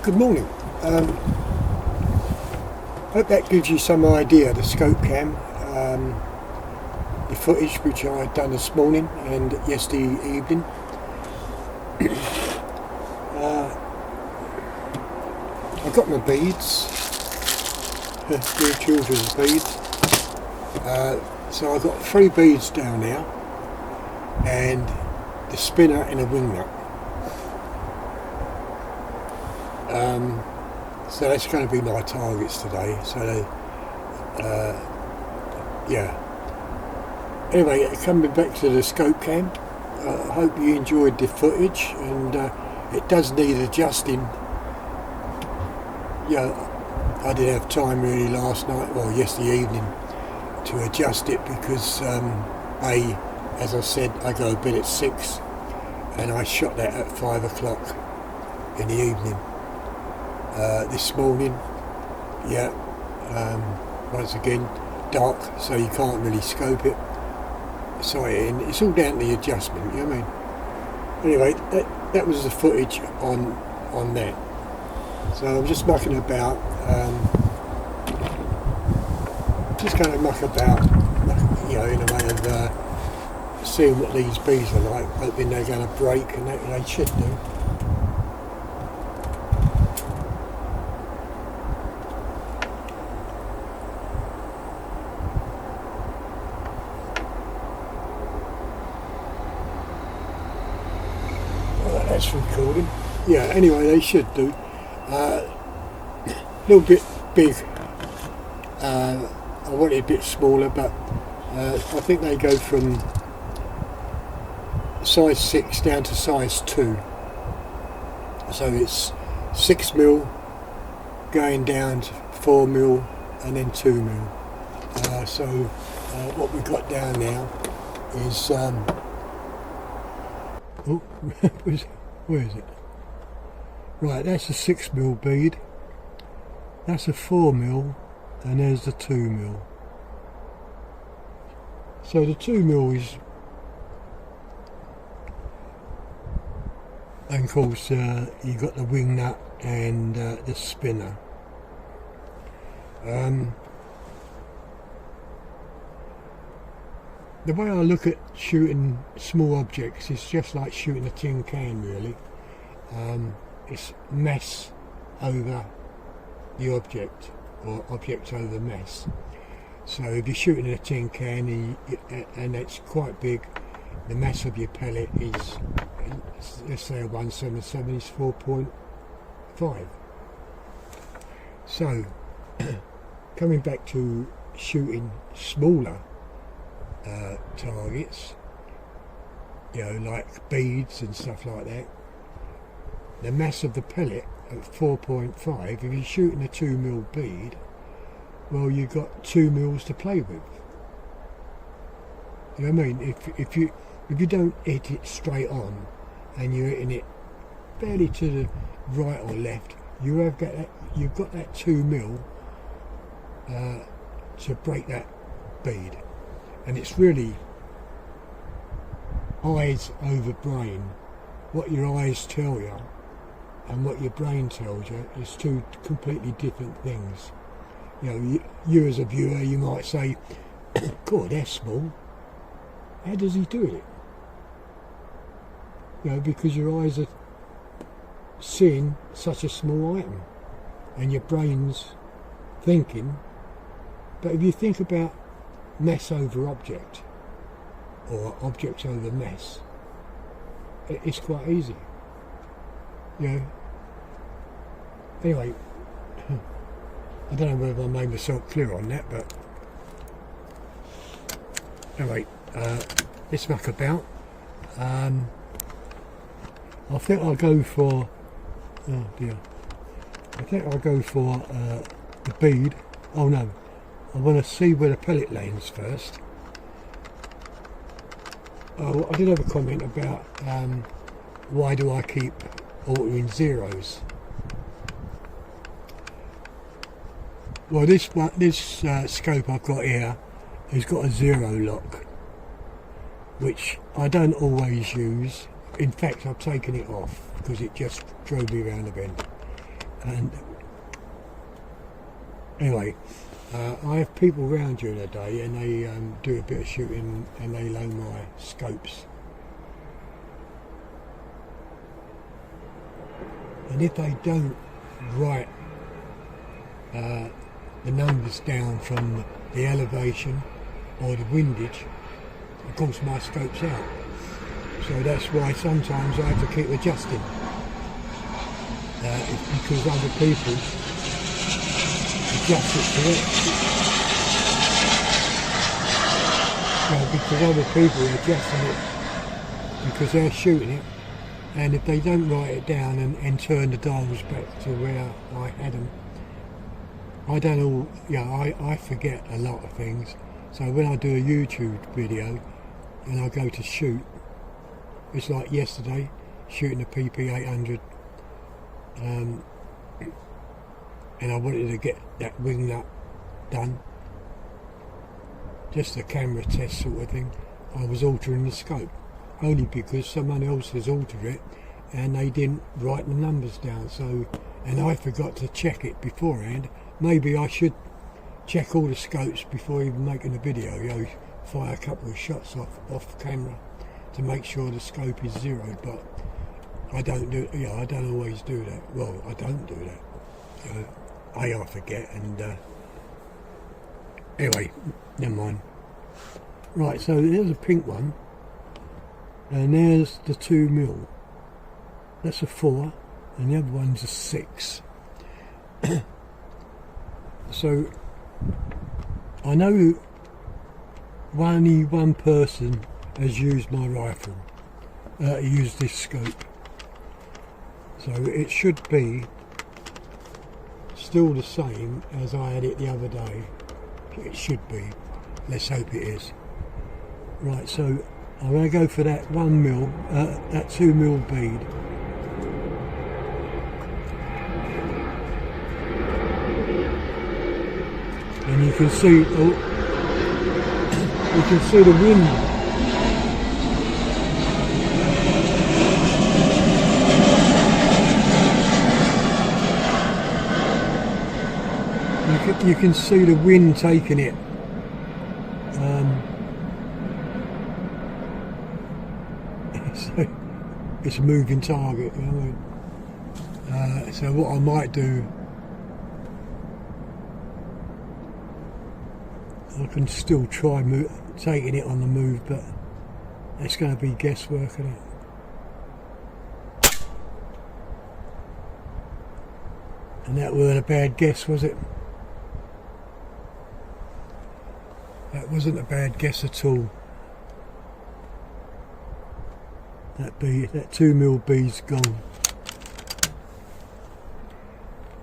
Good morning. Hope that gives you some idea of the scope cam, the footage which I had done this morning and yesterday evening. I've got my beads, the children's beads. So I've got 3 beads down now and the spinner and a wing nut. So that's going to be my targets today. So yeah. Anyway, coming back to the scope cam, I hope you enjoyed the footage, and it does need adjusting. Yeah, I didn't have time really last night, well yesterday evening, to adjust it because as I said, I go to bed at 6 and I shot that at 5 o'clock in the evening. This morning, yeah, once again dark, so you can't really scope it, sight in. It's all down to the adjustment, you know what I mean? Anyway, that was the footage on that. So I'm just mucking about, just going to muck about, you know, in a way of seeing what these bees are like, hoping they're going to break, and they should do. That's recording. Yeah, anyway, they should do. A little bit big. I want it a bit smaller, but I think they go from size 6 down to size 2. So it's 6mm going down to 4mm and then 2mm. So what we've got down now is oh, where is it? Right, that's a 6mm bead, that's a 4mm, and there's the 2mm. So the 2mm is, and of course you got the wing nut and the spinner. The way I look at shooting small objects is just like shooting a tin can, really. It's mess over the object, or object over mess. So if you're shooting a tin can and it's quite big, the mass of your pellet is, let's say a 177 is 4.5. So coming back to shooting smaller targets, you know, like beads and stuff like that, the mass of the pellet at 4.5, if you're shooting a 2mm bead, well, you've got 2mm to play with. You know what I mean? If you don't hit it straight on and you're hitting it barely to the right or left, you've got that 2mm to break that bead. And it's really eyes over brain. What your eyes tell you and what your brain tells you is 2 completely different things. You know, you as a viewer, you might say, God, that's small. How does he do it? You know, because your eyes are seeing such a small item and your brain's thinking. But if you think about mess over object, or object over mess, it's quite easy, you know. Anyway, I don't know whether I made myself clear on that, but anyway, let's muck about. I think I'll go for, oh dear, I think I'll go for the bead. Oh no, I want to see where the pellet lands first. Oh, I did have a comment about why do I keep altering zeros. Well, this scope I've got here has got a 0 lock, which I don't always use. In fact, I've taken it off because it just drove me around the bend. And anyway, I have people around during the day, and they do a bit of shooting, and they loan my scopes. And if they don't write the numbers down from the elevation or the windage, of course my scope's out. So that's why sometimes I have to keep adjusting. It's because other people adjust it correct. Because other people are adjusting it because they're shooting it, and if they don't write it down and turn the dials back to where I had them, I don't know, I forget a lot of things. So when I do a YouTube video and I go to shoot, it's like yesterday, shooting a PP800, and I wanted to get that wing nut done, just a camera test sort of thing. I was altering the scope, only because someone else has altered it and they didn't write the numbers down, and I forgot to check it beforehand. Maybe I should check all the scopes before even making a video, fire a couple of shots off camera to make sure the scope is zero, but I don't do, I don't always do that. Well, I don't do that. I forget, and anyway, never mind. Right, so there's a pink one, and there's the 2mm. That's a 4, and the other one's a 6. So I know only one person has used my rifle, used this scope, so it should be still the same as I had it the other day. It should be. Let's hope it is. Right, so I'm going to go for that 1mm, that 2mm bead. And you can see, you can see the wind. You can see the wind taking it. So it's a moving target, you know. So what I might do, I can still try taking it on the move, but it's going to be guesswork, isn't it? And that weren't a bad guess, was it? That wasn't a bad guess at all. That 2mm bead's gone.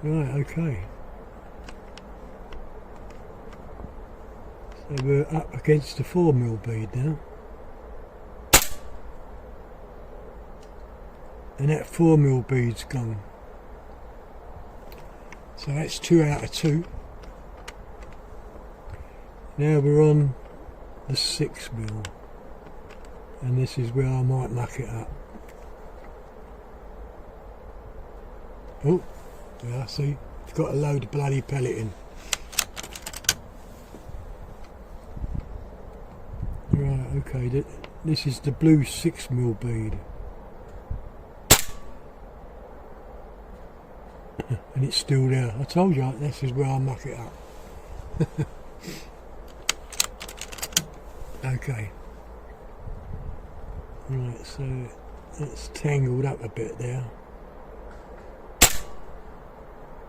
Right, okay. So we're up against the 4mm bead now. And that 4mm bead's gone. So that's 2 out of 2. Now we're on the 6mm. And this is where I might muck it up. Oh, yeah, see, it's got a load of bloody pellet in. Right, okay, this is the blue 6mm bead. And it's still there. I told you, this is where I muck it up. Okay. Right, so that's tangled up a bit there.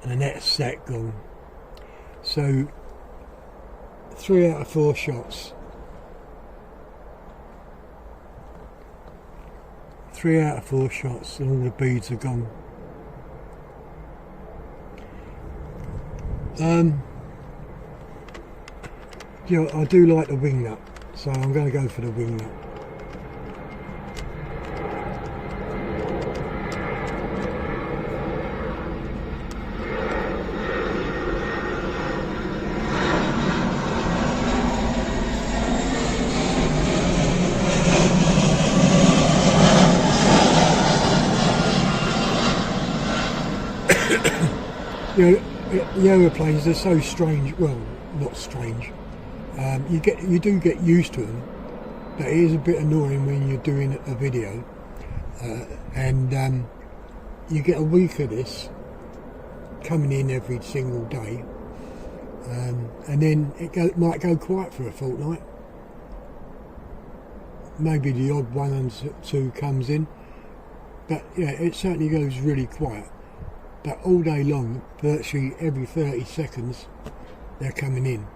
And that's that gone. So 3 out of 4 shots. 3 out of 4 shots and all the beads are gone. You know, I do like the wing nut, so I'm going to go for the wing nut. You know, the aeroplanes, they're so strange. Well, not strange. You do get used to them, but it is a bit annoying when you're doing a video, and you get a week of this coming in every single day, and then it might go quiet for a fortnight. Maybe the odd one and two comes in, but yeah, it certainly goes really quiet. But all day long, virtually every 30 seconds, they're coming in.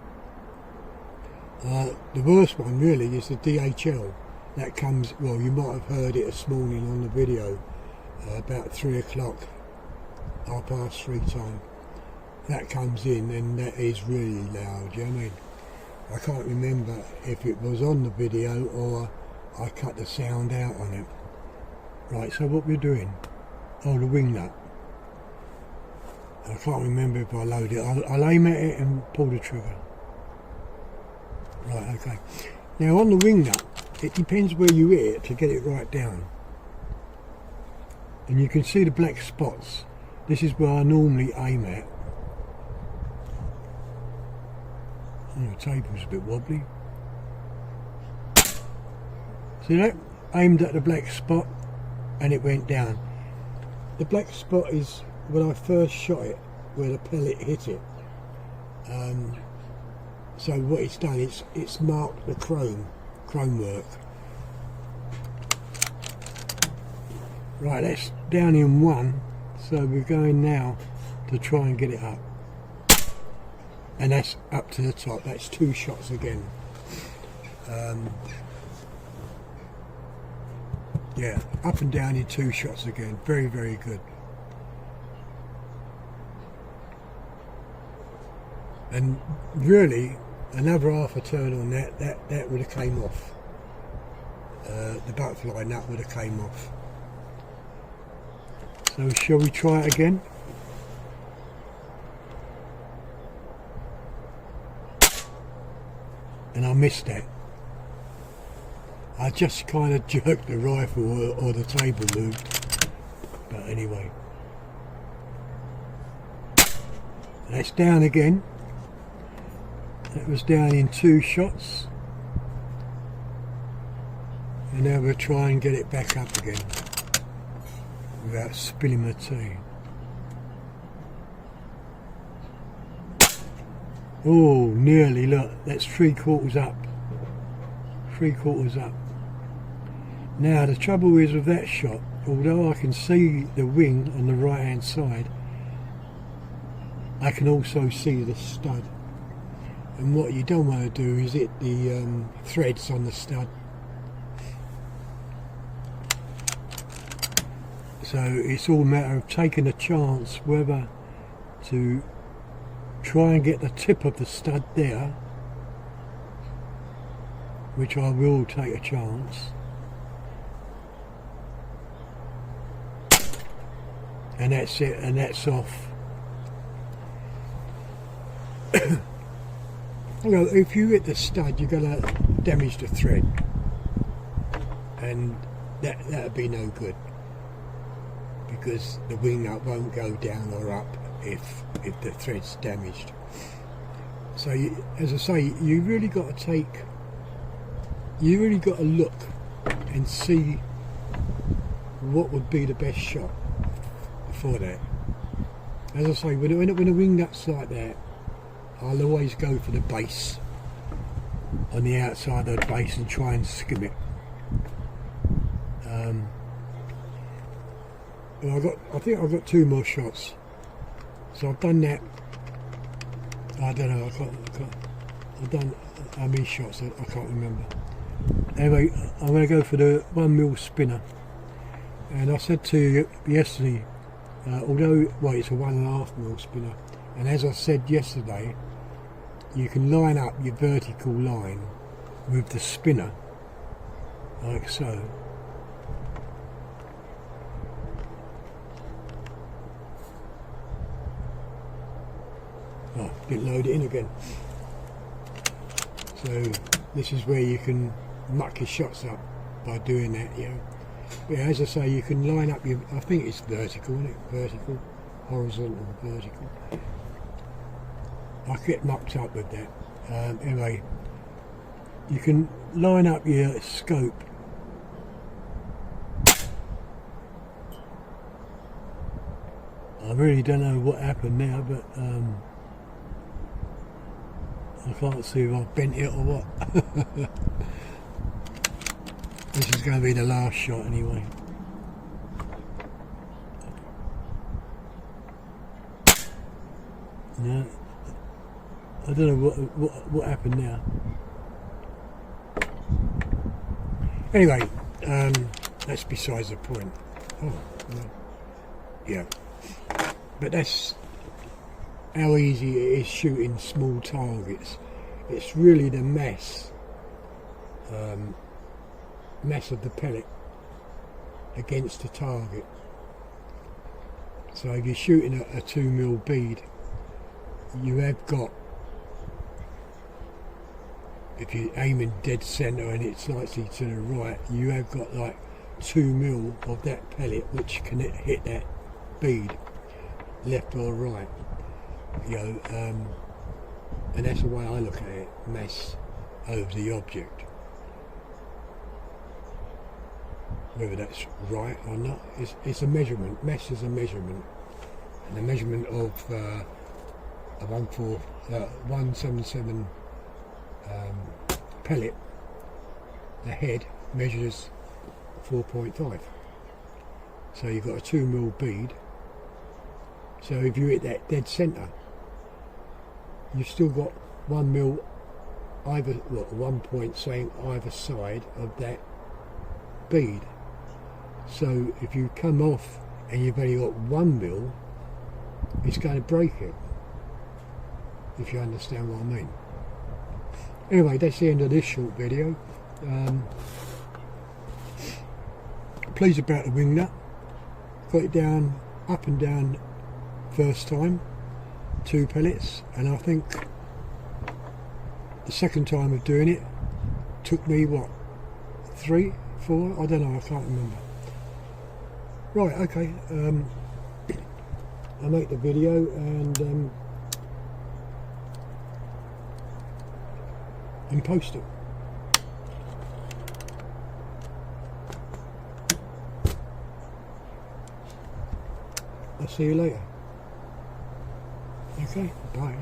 The worst one really is the DHL. That comes, well, you might have heard it this morning on the video, about 3 o'clock, 3:30 time. That comes in and that is really loud, you know what I mean? I can't remember if it was on the video or I cut the sound out on it. Right, so what we're doing, oh, the wing nut. I can't remember if I load it. I'll aim at it and pull the trigger. Right, okay. Now on the wing nut, it depends where you hit it to get it right down. And you can see the black spots. This is where I normally aim at. Oh, the table's a bit wobbly. See that? Aimed at the black spot and it went down. The black spot is when I first shot it, where the pellet hit it. So what it's done, it's marked the chrome work. Right, that's down in one, so we're going now to try and get it up. And that's up to the top, that's 2 shots again. Yeah, up and down in 2 shots again, very, very good. And really, another half a turn on that would have came off. The butterfly nut would have came off. So shall we try it again? And I missed that. I just kind of jerked the rifle or the table moved. But anyway. That's down again. That was down in 2 shots. And now we'll try and get it back up again without spilling my tea. Oh, nearly, look, that's 3/4 up. 3/4 up. Now the trouble is with that shot, although I can see the wing on the right hand side, I can also see the stud. And what you don't want to do is hit the threads on the stud. So it's all a matter of taking a chance whether to try and get the tip of the stud there, which I will take a chance, and that's it, and that's off. You know, if you hit the stud, you're going to damage the thread, and that'd be no good, because the wing nut won't go down or up if the thread's damaged. So as I say, you really got to look and see what would be the best shot for that. As I say, when a wing nut's like that, I'll always go for the base, on the outside of the base, and try and skim it. Well, I think I've got 2 more shots. So I've done that. I don't know. I've done how many shots? I can't remember. Anyway, I'm going to go for the 1mm spinner. And I said to you yesterday, although, well, it's a 1.5mm spinner, and as I said yesterday, you can line up your vertical line with the spinner, like so. Oh, didn't load it in again. So this is where you can muck your shots up by doing that, you know. Yeah, as I say, you can line up your, I think it's vertical, isn't it? Vertical. horizontal, vertical. I get mucked up with that. Anyway, you can line up your scope. I really don't know what happened now, but I can't see if I bent it or what. This is going to be the last shot anyway. No, I don't know what happened now. Anyway, that's besides the point. Oh, no. Yeah. But that's how easy it is shooting small targets. It's really the mass of the pellet against the target. So if you're shooting a 2mm bead, you have got, if you're aiming dead centre and it's slightly to the right, you have got like 2mm of that pellet which can hit that bead, left or right. You know, and that's the way I look at it, mass over the object. Whether that's right or not, it's a measurement. Mass is a measurement, and the measurement of a 177 pellet, the head measures 4.5. So you've got a 2mm bead. So if you hit that dead centre, you've still got 1mm either, well, 1 point saying either side of that bead. So if you come off and you've only got 1mm, it's going to break it, if you understand what I mean. Anyway, that's the end of this short video. Pleased about the wing nut. Got it down, up and down first time, 2 pellets, and I think the second time of doing it took me what, 3, 4, I don't know, I can't remember. Right, okay, I'll make the video and post it. I'll see you later. Okay, bye.